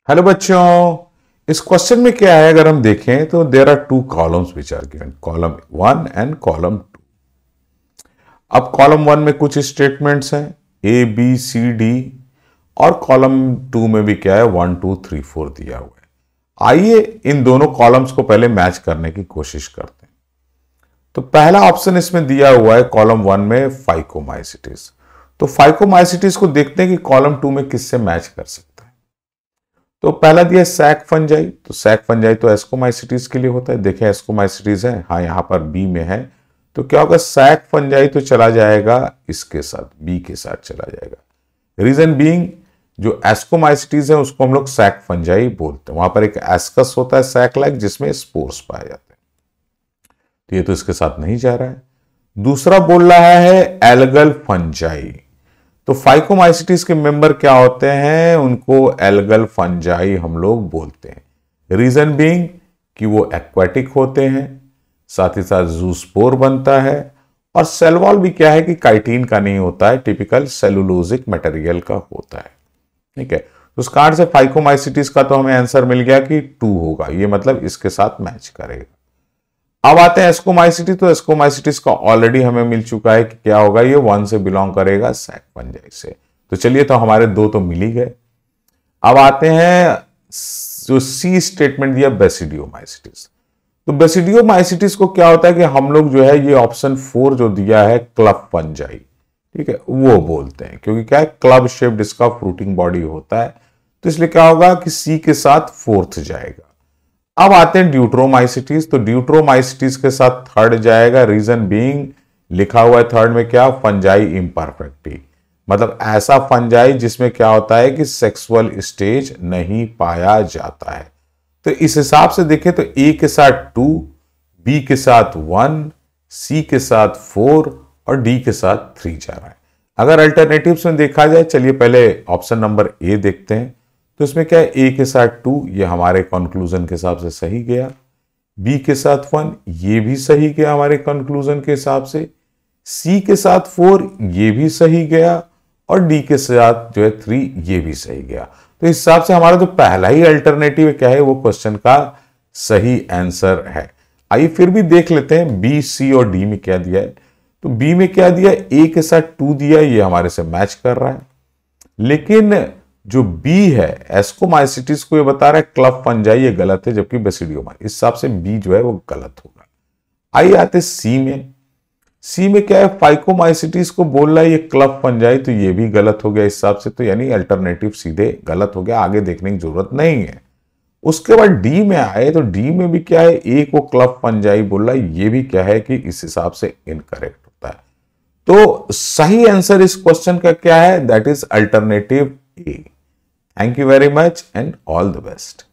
Hello बच्चों, इस question में क्या है अगर हम देखें तो there are two columns which are given, column 1 and column 2। अब कॉलम 1 में कुछ स्टेटमेंट्स हैं ए बी सी डी और कॉलम 2 में भी क्या है 1 2 3 4 दिया हुआ है। आइए इन दोनों कॉलम्स को पहले मैच करने की कोशिश करते हैं। तो पहला ऑप्शन इसमें दिया हुआ है कॉलम 1 में फाइकोमाइसिटीज। तो फाइकोमाइसिटीज को देखते हैं कि कॉलम 2 में किससे मैच कर सकता है। तो पहला दिया सैक फंजाई, तो सैक फंजाई तो एस्कोमाइसिटीज के लिए होता है। देखें एस्कोमाइसिटीज है, हाँ यहां पर बी में है, तो क्या होगा सैक फंजाई तो चला जाएगा इसके साथ, बी के साथ चला जाएगा। रीजन बीइंग जो एस्कोमाइसिटीज है उसको हम लोग सैक फंजाई बोलते हैं। वहां पर एक एस्कस होता है सैक लाइक जिसमें स्पोर्स पाए जाते हैं, तो ये तो इसके साथ नहीं जा रहा है। दूसरा बोल रहा है एल्गल फंजाई, तो फाइकोमाइसिटीज के मेंबर क्या होते हैं, उनको एल्गल फंजाई हम लोग बोलते हैं। रीजन बीइंग कि वो एक्वाटिक होते हैं, साथ ही साथ जूस्पोर बनता है, और सेल वॉल भी क्या है कि काइटिन का नहीं होता है, टिपिकल सेलुलोजिक मटेरियल का होता है। ठीक है, तो उस कार्ड से फाइकोमाइसिटीज का तो हमें आंसर मिल गया कि 2 होगा, ये मतलब इसके साथ मैच करेगा। अब आते हैं एस्कोमाइसिटी, तो एस्कोमाइसिटीज का ऑलरेडी हमें मिल चुका है कि क्या होगा, ये 1 से बिलोंग करेगा सैक फंजाई से। तो चलिए, तो हमारे 2 तो मिल ही गए। अब आते हैं जो सी स्टेटमेंट दिया बेसिडियोमाइसिटीज। तो बेसिडियोमाइसिटीज को क्या होता है कि हम लोग जो है ये ऑप्शन 4 जो दिया है क्लब फंजाई, ठीक है, वो बोलते हैं, क्योंकि क्या है क्लब शेप्ड इसका फ्रूटिंग बॉडी होता है, तो इसलिए क्या होगा कि सी के साथ 4th जाएगा। अब आते हैं ड्यूट्रोमाइसिटीज, तो ड्यूट्रोमाइसिटीज के साथ 3rd जाएगा। रीजन बीइंग लिखा हुआ है 3rd में क्या, फंजाई इम्परफेक्टी, मतलब ऐसा फंजाई जिसमें क्या होता है कि सेक्सुअल स्टेज नहीं पाया जाता है। तो इस हिसाब से देखें तो ए के साथ 2, बी के साथ 1, सी के साथ 4 और डी के साथ 3 जा रहा है। अगर अल्टरनेटिव्स में देखा जाए, चलिए पहले ऑप्शन नंबर ए देखते हैं। तो इसमें क्या है, ए के साथ 2 ये हमारे कंक्लूजन के हिसाब से सही गया, बी के साथ 1 ये भी सही गया हमारे कंक्लूजन के हिसाब से, सी के साथ 4 ये भी सही गया, और डी के साथ जो है 3 ये भी सही गया। तो इस हिसाब से हमारा जो पहला ही अल्टरनेटिव क्या है वो क्वेश्चन का सही आंसर है। आइए फिर भी देख लेते हैं बी, सी और डी में क्या दिया है। तो बी में क्या दिया, ए के साथ 2 दिया, ये हमारे से मैच कर रहा है, लेकिन जो बी है एस्कोमाइसिटीज को ये बता रहा है क्लब फंजाई, ये गलत है, जबकि बेसिडियोमाइसिस, इस हिसाब से बी जो है वो गलत होगा। आइए आते सी में। सी में क्या है, फाइकोमाइसिटीज को बोल रहा है ये क्लब फंजाई, तो ये भी गलत हो गया इस हिसाब से, तो यानी अल्टरनेटिव सीधे गलत हो गया, आगे देखने की जरूरत नहीं है। उसके बाद डी में आए, तो डी में भी क्या है, ए को क्लब फंजाई बोल रहा है, ये भी क्या है कि इस हिसाब से इनकरेक्ट होता है। तो सही आंसर इस क्वेश्चन का क्या है, that is alternative A. Thank you very much and all the best.